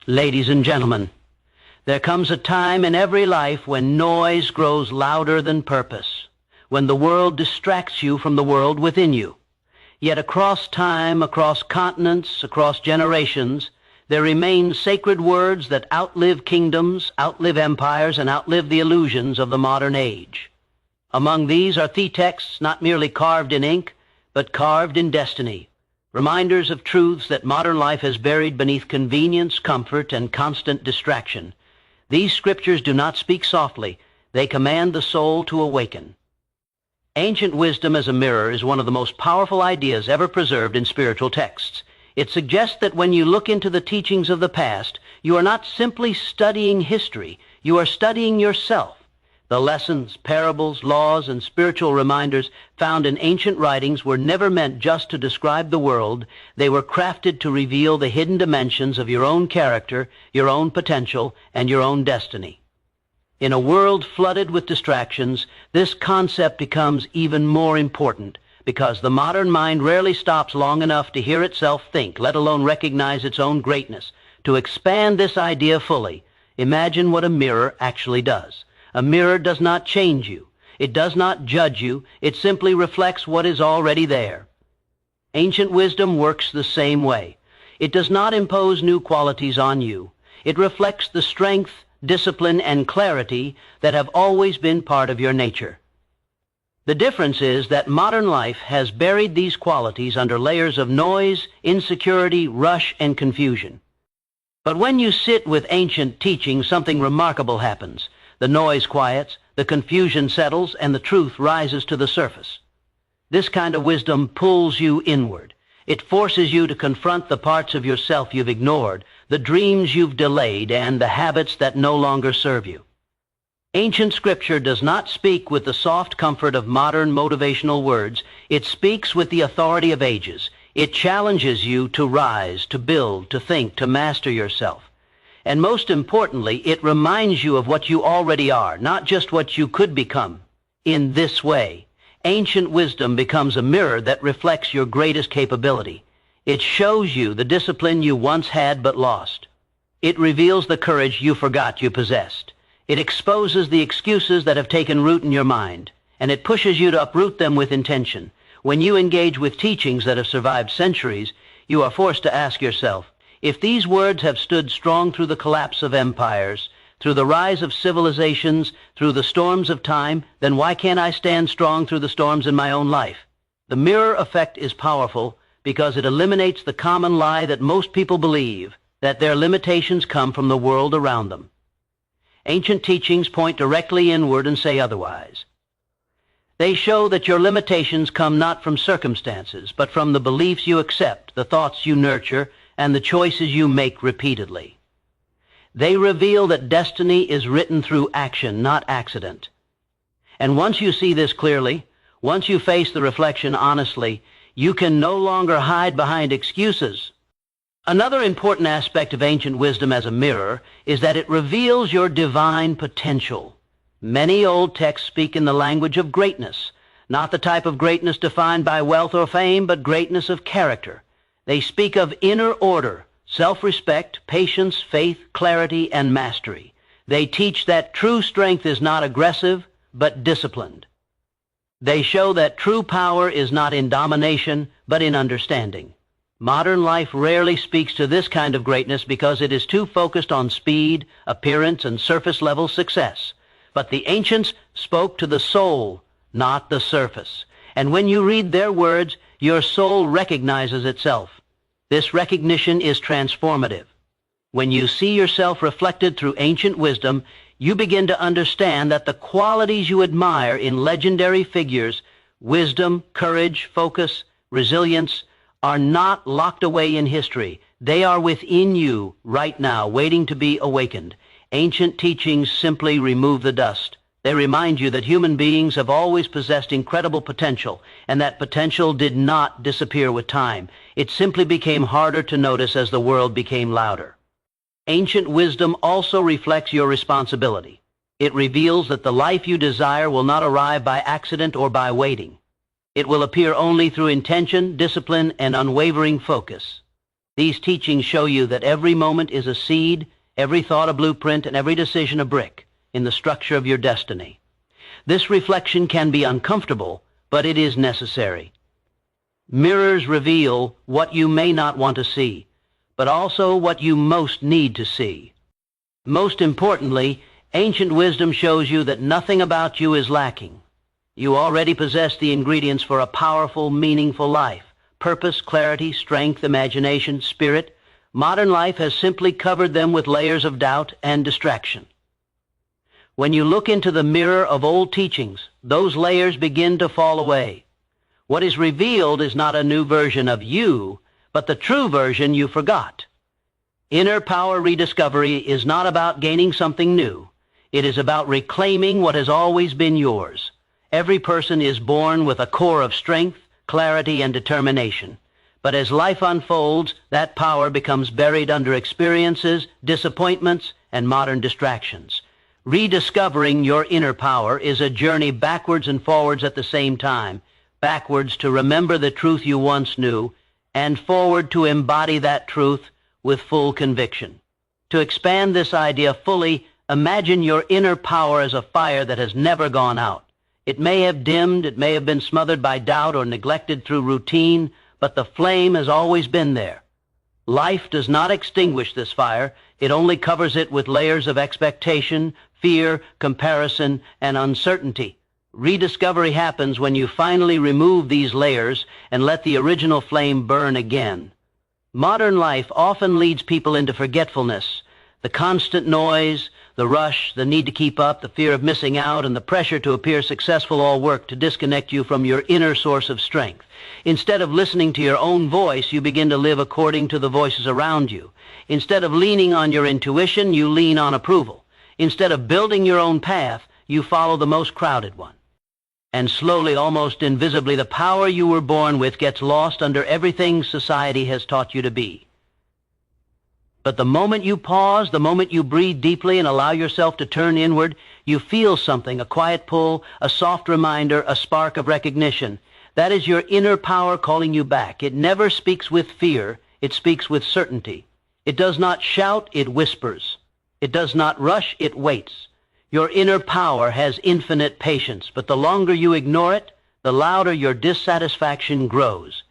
Ladies and gentlemen, there comes a time in every life when noise grows louder than purpose, when the world distracts you from the world within you. Yet across time, across continents, across generations, there remain sacred words that outlive kingdoms, outlive empires, and outlive the illusions of the modern age. Among these are texts not merely carved in ink, but carved in destiny, reminders of truths that modern life has buried beneath convenience, comfort, and constant distraction. These scriptures do not speak softly. They command the soul to awaken. Ancient wisdom as a mirror is one of the most powerful ideas ever preserved in spiritual texts. It suggests that when you look into the teachings of the past, you are not simply studying history, you are studying yourself. The lessons, parables, laws, and spiritual reminders found in ancient writings were never meant just to describe the world. They were crafted to reveal the hidden dimensions of your own character, your own potential, and your own destiny. In a world flooded with distractions, this concept becomes even more important because the modern mind rarely stops long enough to hear itself think, let alone recognize its own greatness. To expand this idea fully, imagine what a mirror actually does. A mirror does not change you. It does not judge you. It simply reflects what is already there. Ancient wisdom works the same way. It does not impose new qualities on you. It reflects the strength, discipline, and clarity that have always been part of your nature. The difference is that modern life has buried these qualities under layers of noise, insecurity, rush, and confusion. But when you sit with ancient teaching, something remarkable happens. The noise quiets, the confusion settles, and the truth rises to the surface. This kind of wisdom pulls you inward. It forces you to confront the parts of yourself you've ignored, the dreams you've delayed, and the habits that no longer serve you. Ancient scripture does not speak with the soft comfort of modern motivational words. It speaks with the authority of ages. It challenges you to rise, to build, to think, to master yourself. And most importantly, it reminds you of what you already are, not just what you could become. In this way, ancient wisdom becomes a mirror that reflects your greatest capability. It shows you the discipline you once had but lost. It reveals the courage you forgot you possessed. It exposes the excuses that have taken root in your mind, and it pushes you to uproot them with intention. When you engage with teachings that have survived centuries, you are forced to ask yourself, if these words have stood strong through the collapse of empires, through the rise of civilizations, through the storms of time, then why can't I stand strong through the storms in my own life? The mirror effect is powerful because it eliminates the common lie that most people believe, that their limitations come from the world around them. Ancient teachings point directly inward and say otherwise. They show that your limitations come not from circumstances, but from the beliefs you accept, the thoughts you nurture, and the choices you make repeatedly. They reveal that destiny is written through action, not accident. And once you see this clearly, once you face the reflection honestly, you can no longer hide behind excuses. Another important aspect of ancient wisdom as a mirror is that it reveals your divine potential. Many old texts speak in the language of greatness, not the type of greatness defined by wealth or fame, but greatness of character. They speak of inner order, self-respect, patience, faith, clarity, and mastery. They teach that true strength is not aggressive, but disciplined. They show that true power is not in domination, but in understanding. Modern life rarely speaks to this kind of greatness because it is too focused on speed, appearance, and surface-level success. But the ancients spoke to the soul, not the surface. And when you read their words, your soul recognizes itself. This recognition is transformative. When you see yourself reflected through ancient wisdom, you begin to understand that the qualities you admire in legendary figures, wisdom, courage, focus, resilience, are not locked away in history. They are within you right now, waiting to be awakened. Ancient teachings simply remove the dust. They remind you that human beings have always possessed incredible potential, and that potential did not disappear with time. It simply became harder to notice as the world became louder. Ancient wisdom also reflects your responsibility. It reveals that the life you desire will not arrive by accident or by waiting. It will appear only through intention, discipline, and unwavering focus. These teachings show you that every moment is a seed, every thought a blueprint, and every decision a brick in the structure of your destiny. This reflection can be uncomfortable, but it is necessary. Mirrors reveal what you may not want to see, but also what you most need to see. Most importantly, ancient wisdom shows you that nothing about you is lacking. You already possess the ingredients for a powerful, meaningful life: purpose, clarity, strength, imagination, spirit. Modern life has simply covered them with layers of doubt and distraction. When you look into the mirror of old teachings, those layers begin to fall away. What is revealed is not a new version of you, but the true version you forgot. Inner power rediscovery is not about gaining something new. It is about reclaiming what has always been yours. Every person is born with a core of strength, clarity, and determination. But as life unfolds, that power becomes buried under experiences, disappointments, and modern distractions. Rediscovering your inner power is a journey backwards and forwards at the same time. Backwards to remember the truth you once knew, and forward to embody that truth with full conviction. To expand this idea fully, imagine your inner power as a fire that has never gone out. It may have dimmed, it may have been smothered by doubt or neglected through routine, but the flame has always been there. Life does not extinguish this fire. It only covers it with layers of expectation, fear, comparison, and uncertainty. Rediscovery happens when you finally remove these layers and let the original flame burn again. Modern life often leads people into forgetfulness. The constant noise, the rush, the need to keep up, the fear of missing out, and the pressure to appear successful all work to disconnect you from your inner source of strength. Instead of listening to your own voice, you begin to live according to the voices around you. Instead of leaning on your intuition, you lean on approval. Instead of building your own path, you follow the most crowded one. And slowly, almost invisibly, the power you were born with gets lost under everything society has taught you to be. But the moment you pause, the moment you breathe deeply and allow yourself to turn inward, you feel something, a quiet pull, a soft reminder, a spark of recognition. That is your inner power calling you back. It never speaks with fear. It speaks with certainty. It does not shout, it whispers. It does not rush, it waits. Your inner power has infinite patience, but the longer you ignore it, the louder your dissatisfaction grows.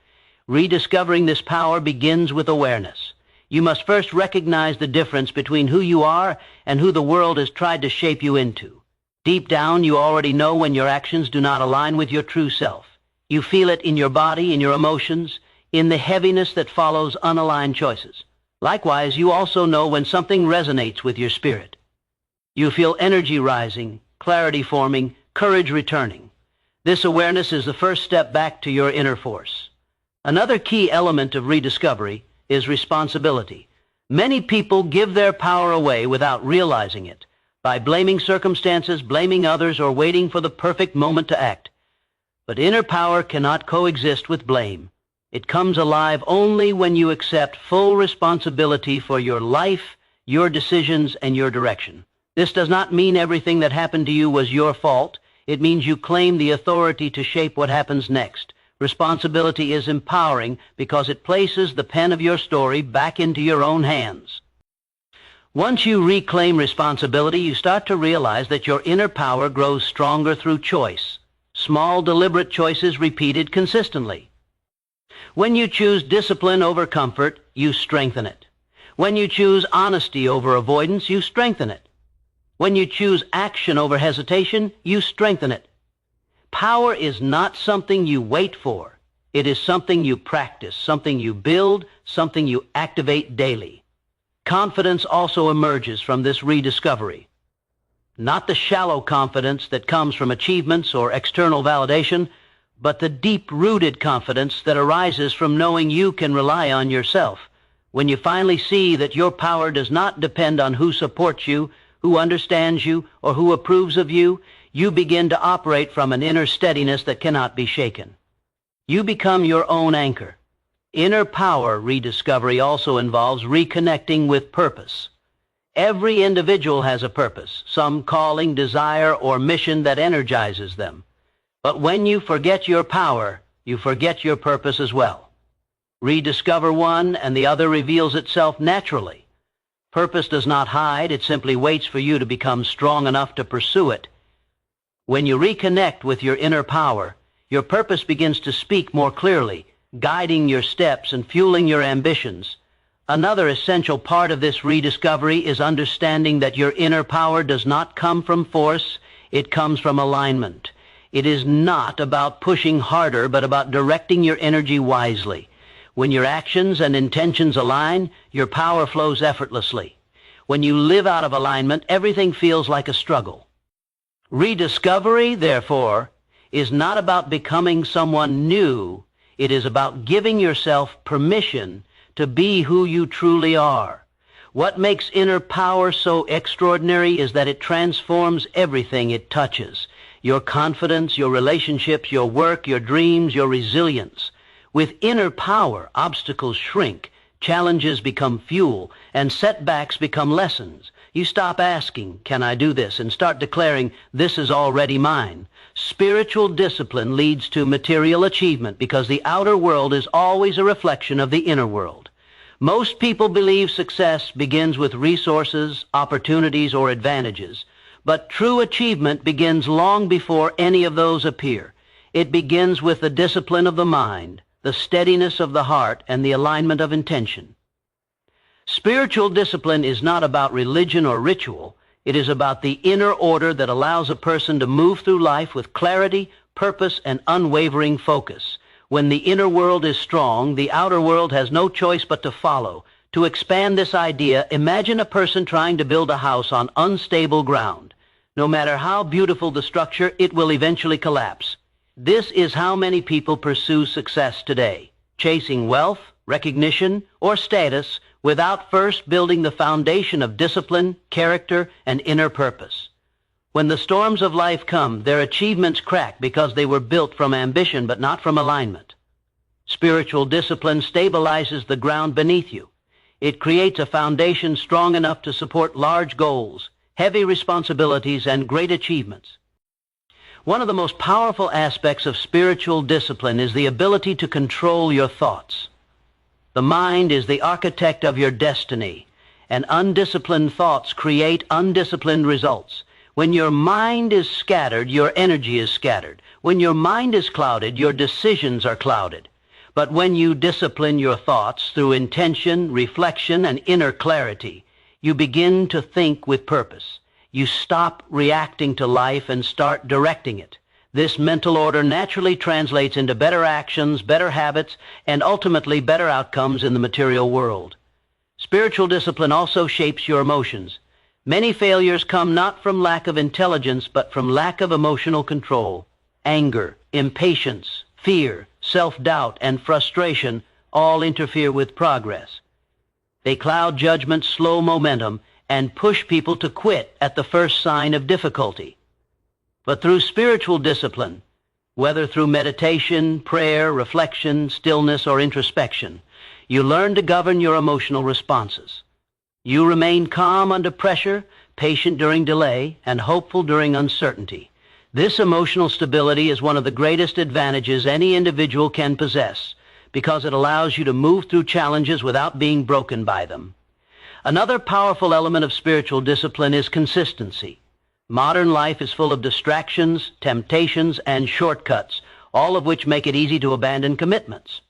Rediscovering this power begins with awareness. You must first recognize the difference between who you are and who the world has tried to shape you into. Deep down, you already know when your actions do not align with your true self. You feel it in your body, in your emotions, in the heaviness that follows unaligned choices. Likewise, you also know when something resonates with your spirit. You feel energy rising, clarity forming, courage returning. This awareness is the first step back to your inner force. Another key element of rediscovery is responsibility. Many people give their power away without realizing it, by blaming circumstances, blaming others, or waiting for the perfect moment to act. But inner power cannot coexist with blame. It comes alive only when you accept full responsibility for your life, your decisions, and your direction. This does not mean everything that happened to you was your fault. It means you claim the authority to shape what happens next. Responsibility is empowering because it places the pen of your story back into your own hands. Once you reclaim responsibility, you start to realize that your inner power grows stronger through choice. Small, deliberate choices repeated consistently. When you choose discipline over comfort, you strengthen it. When you choose honesty over avoidance, you strengthen it. When you choose action over hesitation, you strengthen it. Power is not something you wait for. It is something you practice, something you build, something you activate daily. Confidence also emerges from this rediscovery. Not the shallow confidence that comes from achievements or external validation, but the deep-rooted confidence that arises from knowing you can rely on yourself. When you finally see that your power does not depend on who supports you, who understands you, or who approves of you, you begin to operate from an inner steadiness that cannot be shaken. You become your own anchor. Inner power rediscovery also involves reconnecting with purpose. Every individual has a purpose, some calling, desire, or mission that energizes them. But when you forget your power, you forget your purpose as well. Rediscover one, and the other reveals itself naturally. Purpose does not hide, it simply waits for you to become strong enough to pursue it. When you reconnect with your inner power, your purpose begins to speak more clearly, guiding your steps and fueling your ambitions. Another essential part of this rediscovery is understanding that your inner power does not come from force, it comes from alignment. It is not about pushing harder, but about directing your energy wisely. When your actions and intentions align, your power flows effortlessly. When you live out of alignment, everything feels like a struggle. Rediscovery, therefore, is not about becoming someone new. It is about giving yourself permission to be who you truly are. What makes inner power so extraordinary is that it transforms everything it touches. Your confidence, your relationships, your work, your dreams, your resilience. With inner power, obstacles shrink, challenges become fuel, and setbacks become lessons. You stop asking, "Can I do this?" and start declaring, "This is already mine." Spiritual discipline leads to material achievement because the outer world is always a reflection of the inner world. Most people believe success begins with resources, opportunities, or advantages, but true achievement begins long before any of those appear. It begins with the discipline of the mind, the steadiness of the heart, and the alignment of intention. Spiritual discipline is not about religion or ritual. It is about the inner order that allows a person to move through life with clarity, purpose, and unwavering focus. When the inner world is strong, the outer world has no choice but to follow. To expand this idea, imagine a person trying to build a house on unstable ground. No matter how beautiful the structure, it will eventually collapse. This is how many people pursue success today, chasing wealth, recognition, or status without first building the foundation of discipline, character, and inner purpose. When the storms of life come, their achievements crack because they were built from ambition but not from alignment. Spiritual discipline stabilizes the ground beneath you. It creates a foundation strong enough to support large goals, heavy responsibilities, and great achievements. One of the most powerful aspects of spiritual discipline is the ability to control your thoughts. The mind is the architect of your destiny, and undisciplined thoughts create undisciplined results. When your mind is scattered, your energy is scattered. When your mind is clouded, your decisions are clouded. But when you discipline your thoughts through intention, reflection, and inner clarity, you begin to think with purpose. You stop reacting to life and start directing it. This mental order naturally translates into better actions, better habits, and ultimately better outcomes in the material world. Spiritual discipline also shapes your emotions. Many failures come not from lack of intelligence, but from lack of emotional control. Anger, impatience, fear, self-doubt, and frustration all interfere with progress. They cloud judgment, slow momentum, and push people to quit at the first sign of difficulty. But through spiritual discipline, whether through meditation, prayer, reflection, stillness, or introspection, you learn to govern your emotional responses. You remain calm under pressure, patient during delay, and hopeful during uncertainty. This emotional stability is one of the greatest advantages any individual can possess because it allows you to move through challenges without being broken by them. Another powerful element of spiritual discipline is consistency. Modern life is full of distractions, temptations, and shortcuts, all of which make it easy to abandon commitments.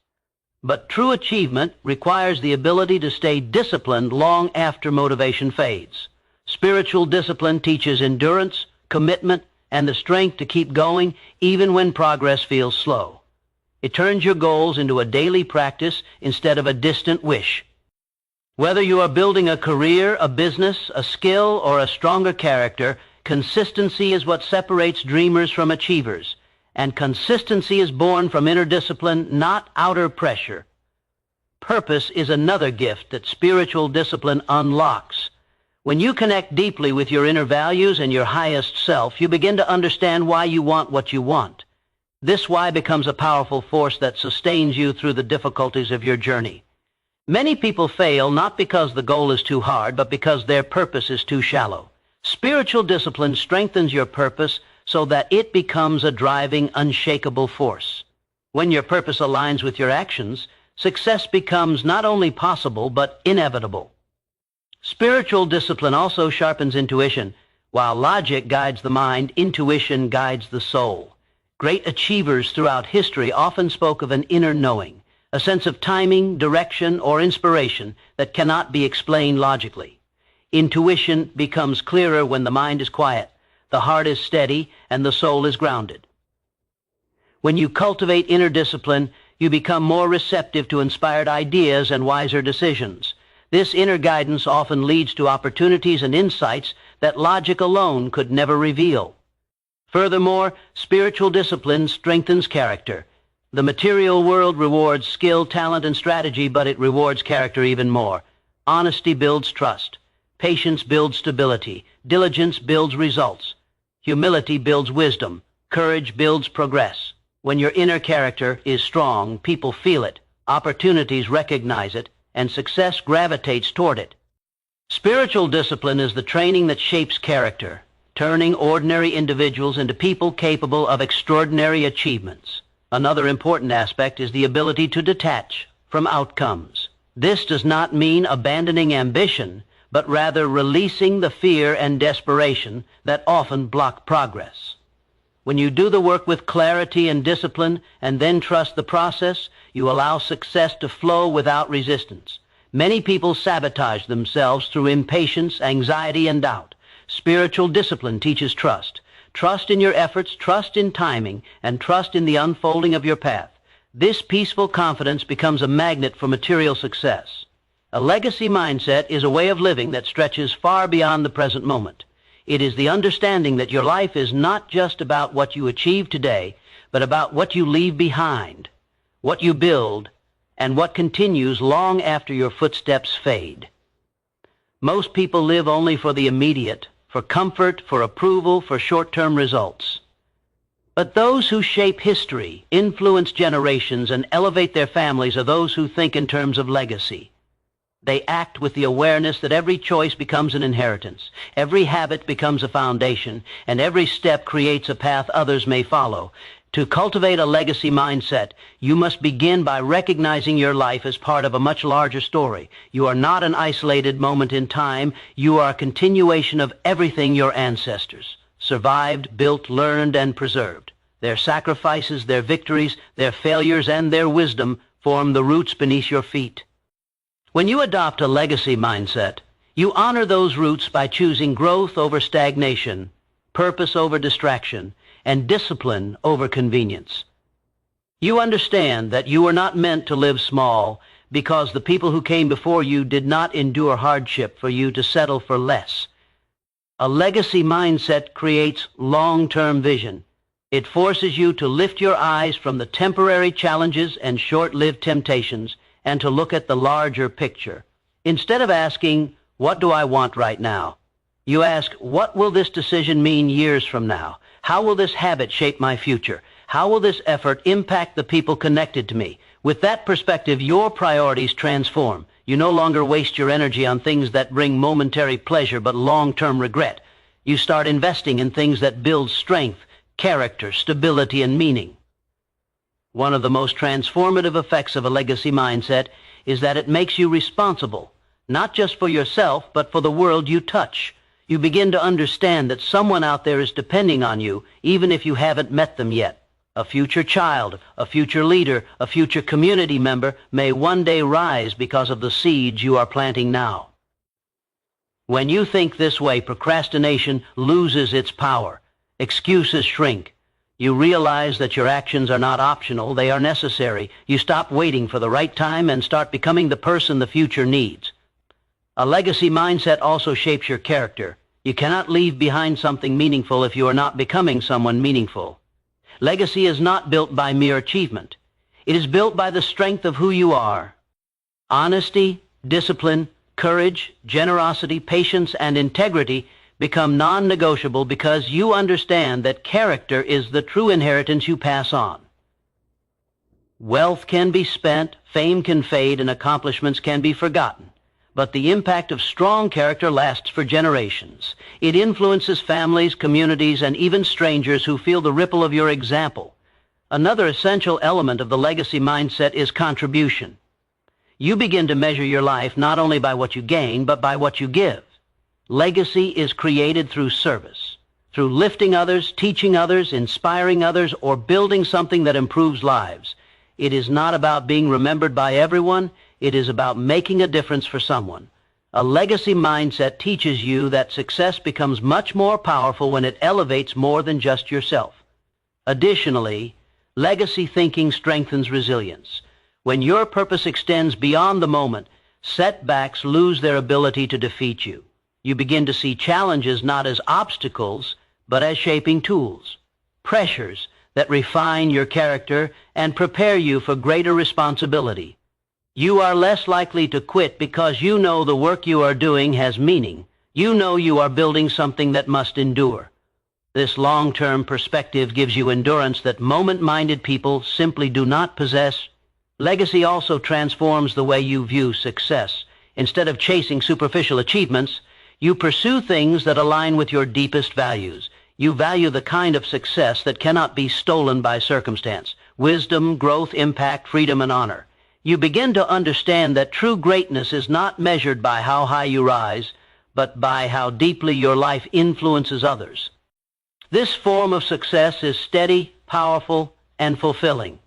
But true achievement requires the ability to stay disciplined long after motivation fades. Spiritual discipline teaches endurance, commitment, and the strength to keep going even when progress feels slow. It turns your goals into a daily practice instead of a distant wish. Whether you are building a career, a business, a skill, or a stronger character, consistency is what separates dreamers from achievers. And consistency is born from inner discipline, not outer pressure. Purpose is another gift that spiritual discipline unlocks. When you connect deeply with your inner values and your highest self, you begin to understand why you want what you want. This why becomes a powerful force that sustains you through the difficulties of your journey. Many people fail not because the goal is too hard, but because their purpose is too shallow. Spiritual discipline strengthens your purpose so that it becomes a driving, unshakable force. When your purpose aligns with your actions, success becomes not only possible but inevitable. Spiritual discipline also sharpens intuition. While logic guides the mind, intuition guides the soul. Great achievers throughout history often spoke of an inner knowing, a sense of timing, direction, or inspiration that cannot be explained logically. Intuition becomes clearer when the mind is quiet, the heart is steady, and the soul is grounded. When you cultivate inner discipline, you become more receptive to inspired ideas and wiser decisions. This inner guidance often leads to opportunities and insights that logic alone could never reveal. Furthermore, spiritual discipline strengthens character. The material world rewards skill, talent, and strategy, but it rewards character even more. Honesty builds trust. Patience builds stability. Diligence builds results. Humility builds wisdom. Courage builds progress. When your inner character is strong, people feel it, opportunities recognize it, and success gravitates toward it. Spiritual discipline is the training that shapes character, turning ordinary individuals into people capable of extraordinary achievements. Another important aspect is the ability to detach from outcomes. This does not mean abandoning ambition, but rather releasing the fear and desperation that often block progress. When you do the work with clarity and discipline and then trust the process, you allow success to flow without resistance. Many people sabotage themselves through impatience, anxiety, and doubt. Spiritual discipline teaches trust. Trust in your efforts, trust in timing, and trust in the unfolding of your path. This peaceful confidence becomes a magnet for material success. A legacy mindset is a way of living that stretches far beyond the present moment. It is the understanding that your life is not just about what you achieve today, but about what you leave behind, what you build, and what continues long after your footsteps fade. Most people live only for the immediate, for comfort, for approval, for short-term results. But those who shape history, influence generations, and elevate their families are those who think in terms of legacy. They act with the awareness that every choice becomes an inheritance, every habit becomes a foundation, and every step creates a path others may follow. To cultivate a legacy mindset, you must begin by recognizing your life as part of a much larger story. You are not an isolated moment in time. You are a continuation of everything your ancestors survived, built, learned, and preserved. Their sacrifices, their victories, their failures, and their wisdom form the roots beneath your feet. When you adopt a legacy mindset, you honor those roots by choosing growth over stagnation, purpose over distraction, and discipline over convenience. You understand that you are not meant to live small because the people who came before you did not endure hardship for you to settle for less. A legacy mindset creates long-term vision. It forces you to lift your eyes from the temporary challenges and short-lived temptations and to look at the larger picture. Instead of asking, "What do I want right now?" you ask, "What will this decision mean years from now? How will this habit shape my future? How will this effort impact the people connected to me?" With that perspective, your priorities transform. You no longer waste your energy on things that bring momentary pleasure but long-term regret. You start investing in things that build strength, character, stability, and meaning. One of the most transformative effects of a legacy mindset is that it makes you responsible, not just for yourself, but for the world you touch. You begin to understand that someone out there is depending on you, even if you haven't met them yet. A future child, a future leader, a future community member may one day rise because of the seeds you are planting now. When you think this way, procrastination loses its power. Excuses shrink. You realize that your actions are not optional, they are necessary. You stop waiting for the right time and start becoming the person the future needs. A legacy mindset also shapes your character. You cannot leave behind something meaningful if you are not becoming someone meaningful. Legacy is not built by mere achievement. It is built by the strength of who you are. Honesty, discipline, courage, generosity, patience, and integrity become non-negotiable because you understand that character is the true inheritance you pass on. Wealth can be spent, fame can fade, and accomplishments can be forgotten. But the impact of strong character lasts for generations. It influences families, communities, and even strangers who feel the ripple of your example. Another essential element of the legacy mindset is contribution. You begin to measure your life not only by what you gain, but by what you give. Legacy is created through service, through lifting others, teaching others, inspiring others, or building something that improves lives. It is not about being remembered by everyone. It is about making a difference for someone. A legacy mindset teaches you that success becomes much more powerful when it elevates more than just yourself. Additionally, legacy thinking strengthens resilience. When your purpose extends beyond the moment, setbacks lose their ability to defeat you. You begin to see challenges not as obstacles, but as shaping tools, pressures that refine your character and prepare you for greater responsibility. You are less likely to quit because you know the work you are doing has meaning. You know you are building something that must endure. This long-term perspective gives you endurance that moment-minded people simply do not possess. Legacy also transforms the way you view success. Instead of chasing superficial achievements, you pursue things that align with your deepest values. You value the kind of success that cannot be stolen by circumstance: wisdom, growth, impact, freedom, and honor. You begin to understand that true greatness is not measured by how high you rise, but by how deeply your life influences others. This form of success is steady, powerful, and fulfilling.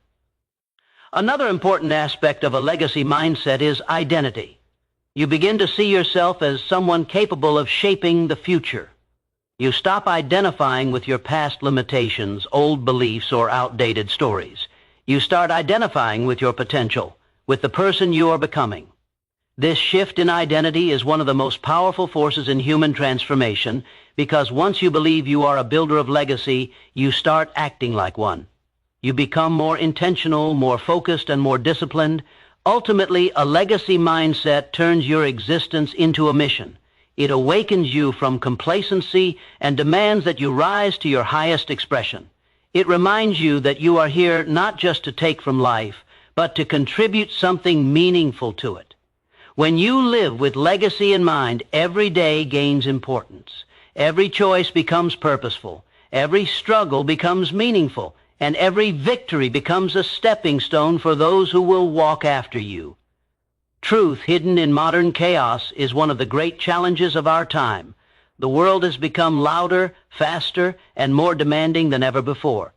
Another important aspect of a legacy mindset is identity. You begin to see yourself as someone capable of shaping the future. You stop identifying with your past limitations, old beliefs, or outdated stories. You start identifying with your potential, with the person you are becoming. This shift in identity is one of the most powerful forces in human transformation, because once you believe you are a builder of legacy, you start acting like one. You become more intentional, more focused, and more disciplined. Ultimately, a legacy mindset turns your existence into a mission. It awakens you from complacency and demands that you rise to your highest expression. It reminds you that you are here not just to take from life, but to contribute something meaningful to it. When you live with legacy in mind, every day gains importance. Every choice becomes purposeful. Every struggle becomes meaningful. And every victory becomes a stepping stone for those who will walk after you. Truth hidden in modern chaos is one of the great challenges of our time. The world has become louder, faster, and more demanding than ever before.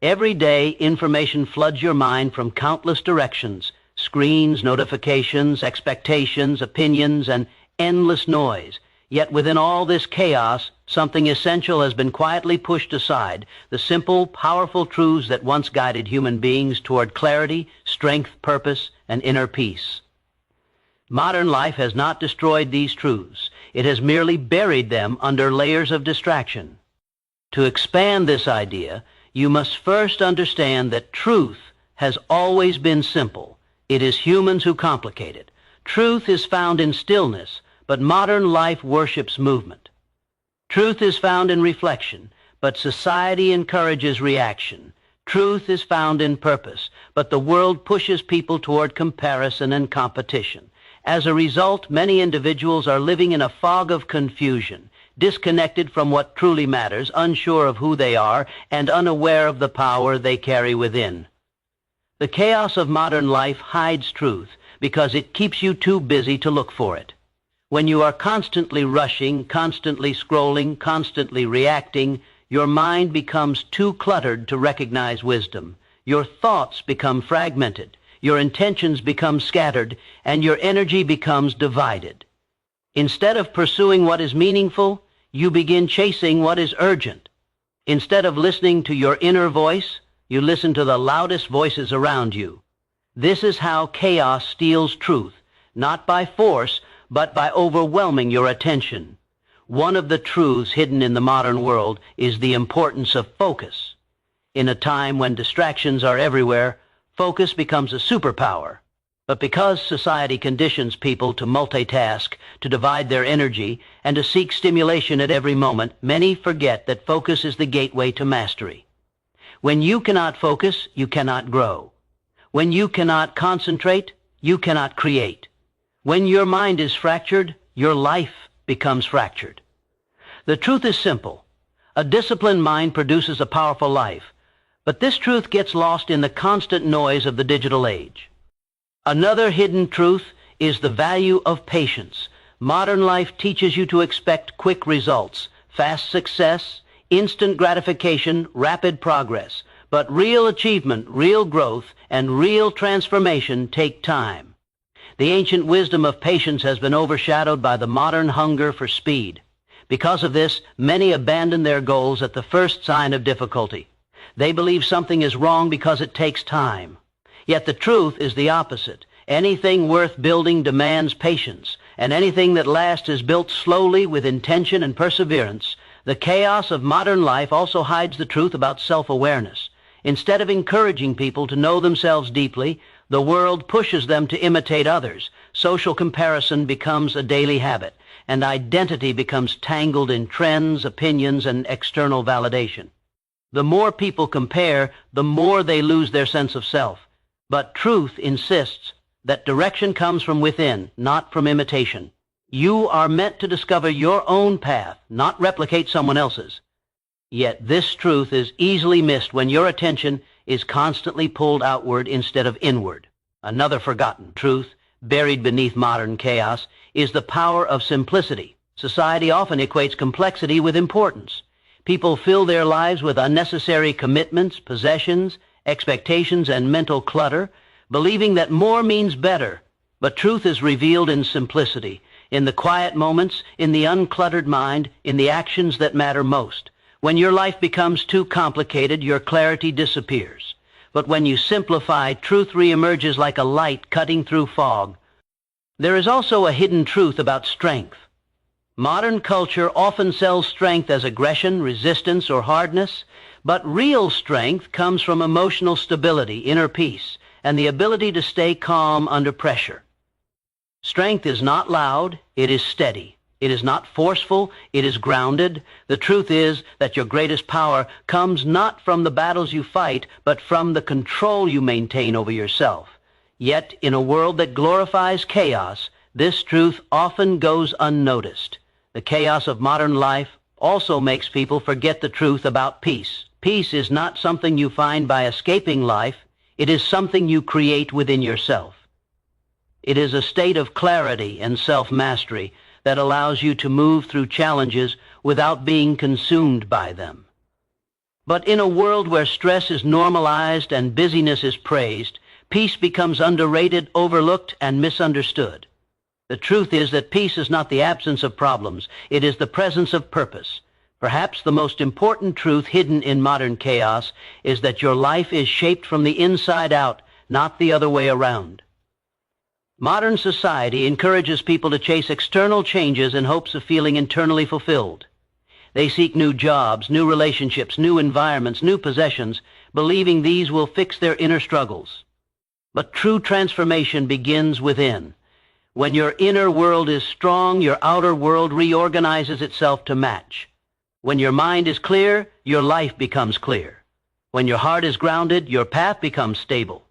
Every day, information floods your mind from countless directions: screens, notifications, expectations, opinions, and endless noise. Yet within all this chaos, something essential has been quietly pushed aside: the simple, powerful truths that once guided human beings toward clarity, strength, purpose, and inner peace. Modern life has not destroyed these truths. It has merely buried them under layers of distraction. To expand this idea, you must first understand that truth has always been simple. It is humans who complicate it. Truth is found in stillness, but modern life worships movement. Truth is found in reflection, but society encourages reaction. Truth is found in purpose, but the world pushes people toward comparison and competition. As a result, many individuals are living in a fog of confusion, disconnected from what truly matters, unsure of who they are, and unaware of the power they carry within. The chaos of modern life hides truth because it keeps you too busy to look for it. When you are constantly rushing, constantly scrolling, constantly reacting, your mind becomes too cluttered to recognize wisdom. Your thoughts become fragmented, your intentions become scattered, and your energy becomes divided. Instead of pursuing what is meaningful, you begin chasing what is urgent. Instead of listening to your inner voice, you listen to the loudest voices around you. This is how chaos steals truth, not by force, but by overwhelming your attention. One of the truths hidden in the modern world is the importance of focus. In a time when distractions are everywhere, focus becomes a superpower. But because society conditions people to multitask, to divide their energy, and to seek stimulation at every moment, many forget that focus is the gateway to mastery. When you cannot focus, you cannot grow. When you cannot concentrate, you cannot create. When your mind is fractured, your life becomes fractured. The truth is simple. A disciplined mind produces a powerful life, but this truth gets lost in the constant noise of the digital age. Another hidden truth is the value of patience. Modern life teaches you to expect quick results, fast success, instant gratification, rapid progress. But real achievement, real growth, and real transformation take time. The ancient wisdom of patience has been overshadowed by the modern hunger for speed. Because of this, many abandon their goals at the first sign of difficulty. They believe something is wrong because it takes time. Yet the truth is the opposite. Anything worth building demands patience, and anything that lasts is built slowly with intention and perseverance. The chaos of modern life also hides the truth about self-awareness. Instead of encouraging people to know themselves deeply, the world pushes them to imitate others. Social comparison becomes a daily habit, and identity becomes tangled in trends, opinions, and external validation. The more people compare, the more they lose their sense of self. But truth insists that direction comes from within, not from imitation. You are meant to discover your own path, not replicate someone else's. Yet this truth is easily missed when your attention is constantly pulled outward instead of inward. Another forgotten truth, buried beneath modern chaos, is the power of simplicity. Society often equates complexity with importance. People fill their lives with unnecessary commitments, possessions, expectations, and mental clutter, believing that more means better. But truth is revealed in simplicity, in the quiet moments, in the uncluttered mind, in the actions that matter most. When your life becomes too complicated, your clarity disappears. But when you simplify, truth reemerges like a light cutting through fog. There is also a hidden truth about strength. Modern culture often sells strength as aggression, resistance, or hardness, but real strength comes from emotional stability, inner peace, and the ability to stay calm under pressure. Strength is not loud, it is steady. It is not forceful, it is grounded. The truth is that your greatest power comes not from the battles you fight, but from the control you maintain over yourself. Yet, in a world that glorifies chaos, this truth often goes unnoticed. The chaos of modern life also makes people forget the truth about peace. Peace is not something you find by escaping life. It is something you create within yourself. It is a state of clarity and self-mastery that allows you to move through challenges without being consumed by them. But in a world where stress is normalized and busyness is praised, peace becomes underrated, overlooked, and misunderstood. The truth is that peace is not the absence of problems. It is the presence of purpose. Perhaps the most important truth hidden in modern chaos is that your life is shaped from the inside out, not the other way around. Modern society encourages people to chase external changes in hopes of feeling internally fulfilled. They seek new jobs, new relationships, new environments, new possessions, believing these will fix their inner struggles. But true transformation begins within. When your inner world is strong, your outer world reorganizes itself to match. When your mind is clear, your life becomes clear. When your heart is grounded, your path becomes stable.